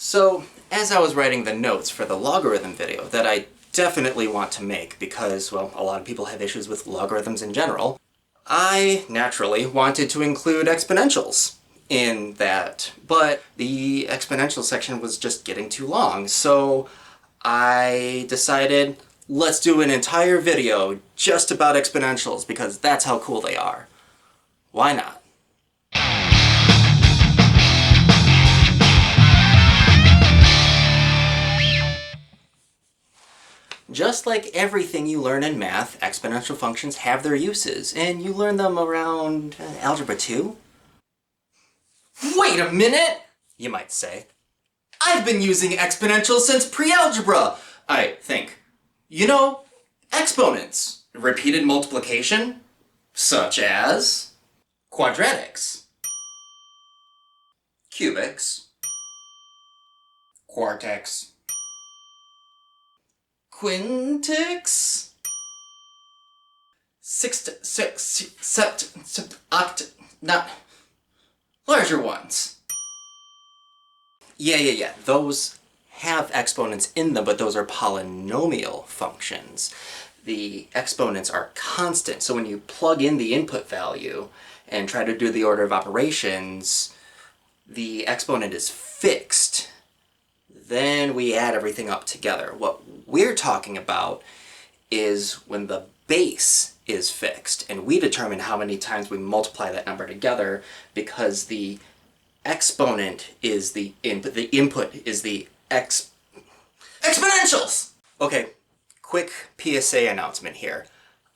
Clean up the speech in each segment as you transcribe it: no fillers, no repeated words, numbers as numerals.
So, as I was writing the notes for the logarithm video that I definitely want to make because, well, a lot of people have issues with logarithms in general, I naturally wanted to include exponentials in that, but the exponential section was just getting too long, so I decided, let's do an entire video just about exponentials because that's how cool they are. Why not? Just like everything you learn in math, exponential functions have their uses, and you learn them around Algebra 2? Wait a minute, you might say. I've been using exponentials since pre-algebra, I think. You know, exponents, repeated multiplication, such as quadratics, cubics, quartics, quintics, larger ones. Yeah. Those have exponents in them, but those are polynomial functions. The exponents are constant, so when you plug in the input value and try to do the order of operations, the exponent is fixed. Then we add everything up together. What we're talking about is when the base is fixed, and we determine how many times we multiply that number together because the exponent is the input is the exponentials! Okay, quick PSA announcement here.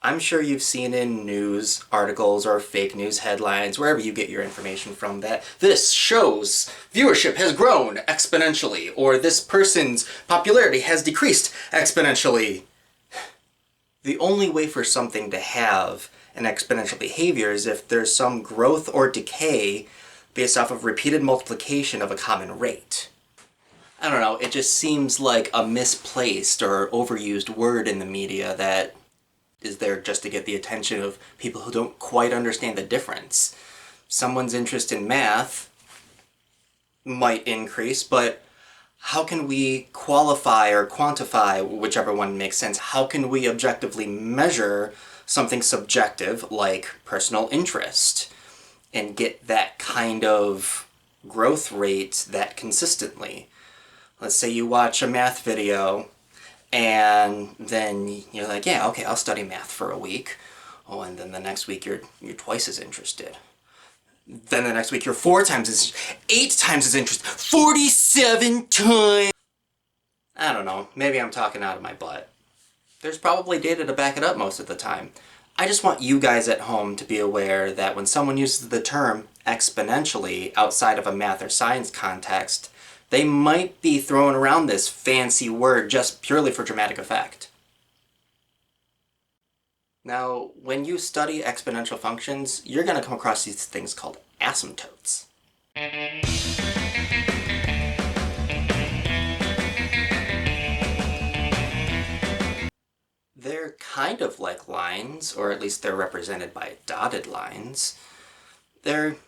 I'm sure you've seen in news articles or fake news headlines, wherever you get your information from, that this show's viewership has grown exponentially, or this person's popularity has decreased exponentially. The only way for something to have an exponential behavior is if there's some growth or decay based off of repeated multiplication of a common rate. I don't know, it just seems like a misplaced or overused word in the media that is there just to get the attention of people who don't quite understand the difference. Someone's interest in math might increase, but how can we qualify or quantify, whichever one makes sense, how can we objectively measure something subjective like personal interest and get that kind of growth rate that consistently? Let's say you watch a math video and then you're like, yeah, okay, I'll study math for a week. Oh, and then the next week you're twice as interested. Then the next week you're 8 times as interested, 47 times! I don't know, maybe I'm talking out of my butt. There's probably data to back it up most of the time. I just want you guys at home to be aware that when someone uses the term exponentially outside of a math or science context, they might be throwing around this fancy word just purely for dramatic effect. Now, when you study exponential functions, you're going to come across these things called asymptotes. They're kind of like lines, or at least they're represented by dotted lines. They're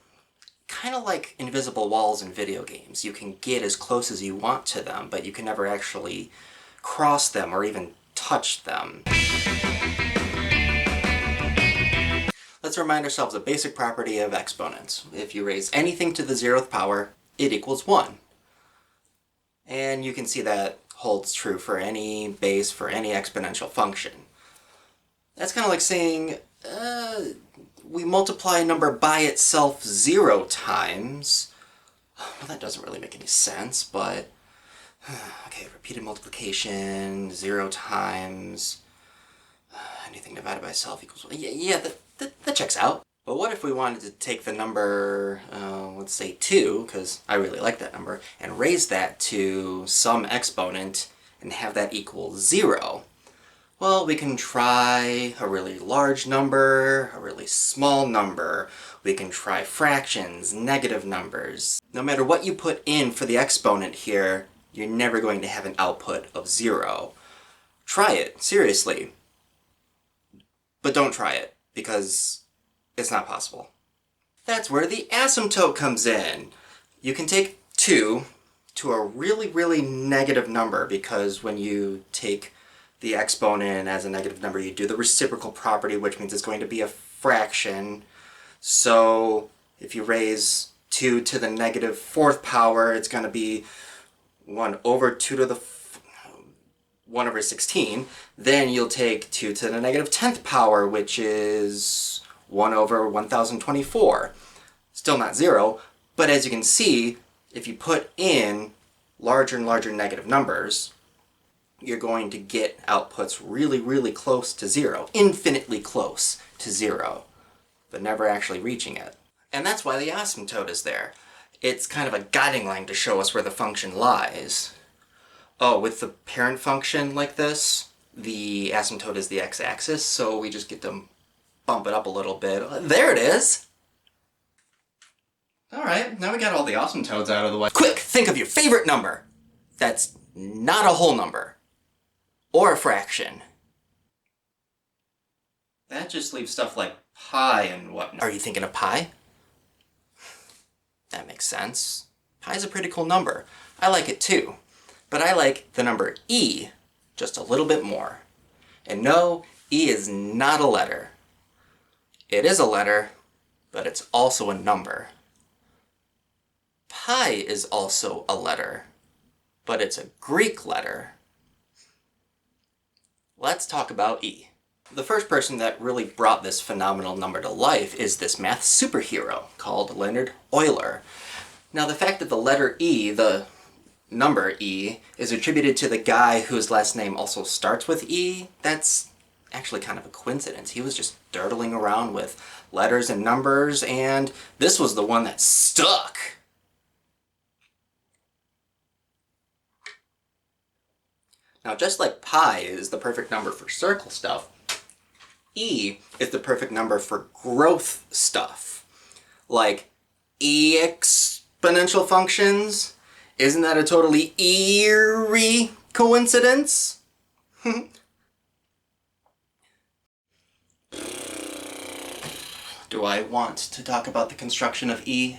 kind of like invisible walls in video games. You can get as close as you want to them, but you can never actually cross them or even touch them. Let's remind ourselves a basic property of exponents. If you raise anything to the 0th power, it equals 1. And you can see that holds true for any base for any exponential function. That's kind of like saying, we multiply a number by itself 0 times. Well, that doesn't really make any sense, but okay, repeated multiplication 0 times anything divided by itself equals 1. Yeah, that checks out. But what if we wanted to take the number, let's say 2, because I really like that number, and raise that to some exponent and have that equal 0? Well, we can try a really large number, a really small number. We can try fractions, negative numbers. No matter what you put in for the exponent here, you're never going to have an output of 0. Try it, seriously. But don't try it, because it's not possible. That's where the asymptote comes in. You can take 2 to a really, really negative number, because when you take the exponent as a negative number, you do the reciprocal property, which means it's going to be a fraction. So if you raise 2 to the negative 4th power, it's going to be 1 over 2 to the 1 over 16. Then you'll take 2 to the negative 10th power, which is 1 over 1024. Still not 0, but as you can see, if you put in larger and larger negative numbers, you're going to get outputs really, really close to 0, infinitely close to 0, but never actually reaching it. And that's why the asymptote is there. It's kind of a guiding line to show us where the function lies. Oh, with the parent function like this, the asymptote is the x-axis, so we just get to bump it up a little bit. There it is! Alright, now we got all the asymptotes out of the way. Quick, think of your favorite number that's not a whole number. Or a fraction. That just leaves stuff like pi and whatnot. Are you thinking of pi? That makes sense. Pi's a pretty cool number. I like it too. But I like the number e just a little bit more. And no, e is not a letter. It is a letter, but it's also a number. Pi is also a letter, but it's a Greek letter. Let's talk about e. The first person that really brought this phenomenal number to life is this math superhero called Leonard Euler. Now the fact that the letter e, the number e, is attributed to the guy whose last name also starts with e, that's actually kind of a coincidence. He was just dirtling around with letters and numbers, and this was the one that stuck. Now, just like pi is the perfect number for circle stuff, e is the perfect number for growth stuff. Like exponential functions. Isn't that a totally eerie coincidence? Do I want to talk about the construction of e?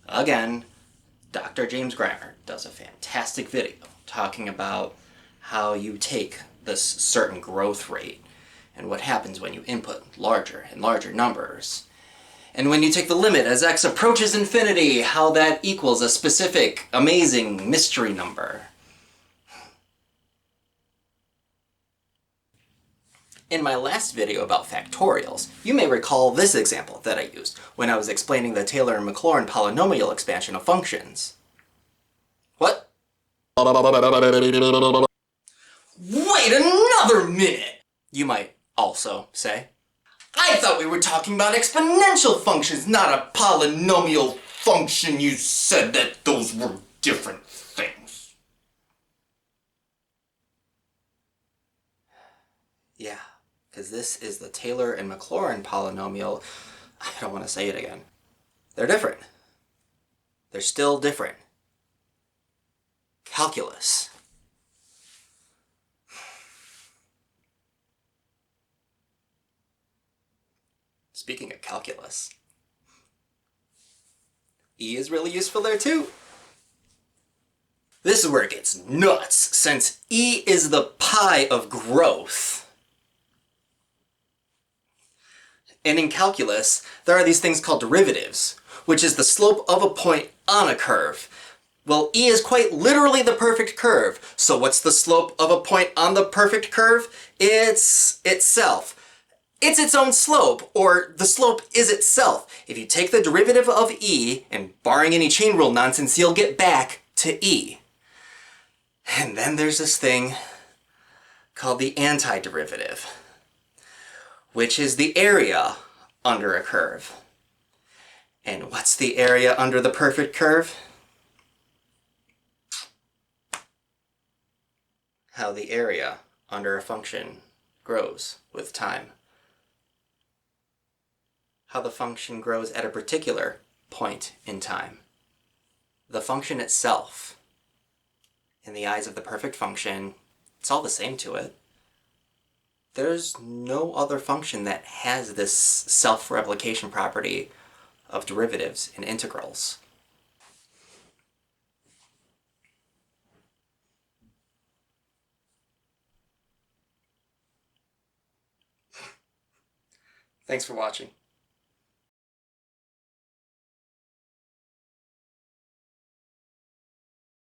Again, Dr. James Grammer does a fantastic video talking about how you take this certain growth rate and what happens when you input larger and larger numbers. And when you take the limit as x approaches infinity, how that equals a specific, amazing mystery number. In my last video about factorials, you may recall this example that I used when I was explaining the Taylor and Maclaurin polynomial expansion of functions. What? Wait another minute! You might also say. I thought we were talking about exponential functions, not a polynomial function. You said that those were different things. Yeah, because this is the Taylor and Maclaurin polynomial. I don't want to say it again. They're different. They're still different. Calculus. Speaking of calculus, e is really useful there too. This is where it gets nuts, since e is the pi of growth. And in calculus, there are these things called derivatives, which is the slope of a point on a curve. Well, e is quite literally the perfect curve. So what's the slope of a point on the perfect curve? It's itself. It's its own slope, or the slope is itself. If you take the derivative of e, and barring any chain rule nonsense, you'll get back to e. And then there's this thing called the antiderivative, which is the area under a curve. And what's the area under the perfect curve? How the area under a function grows with time. How the function grows at a particular point in time. The function itself, in the eyes of the perfect function, it's all the same to it. There's no other function that has this self-replication property of derivatives and integrals. Thanks for watching.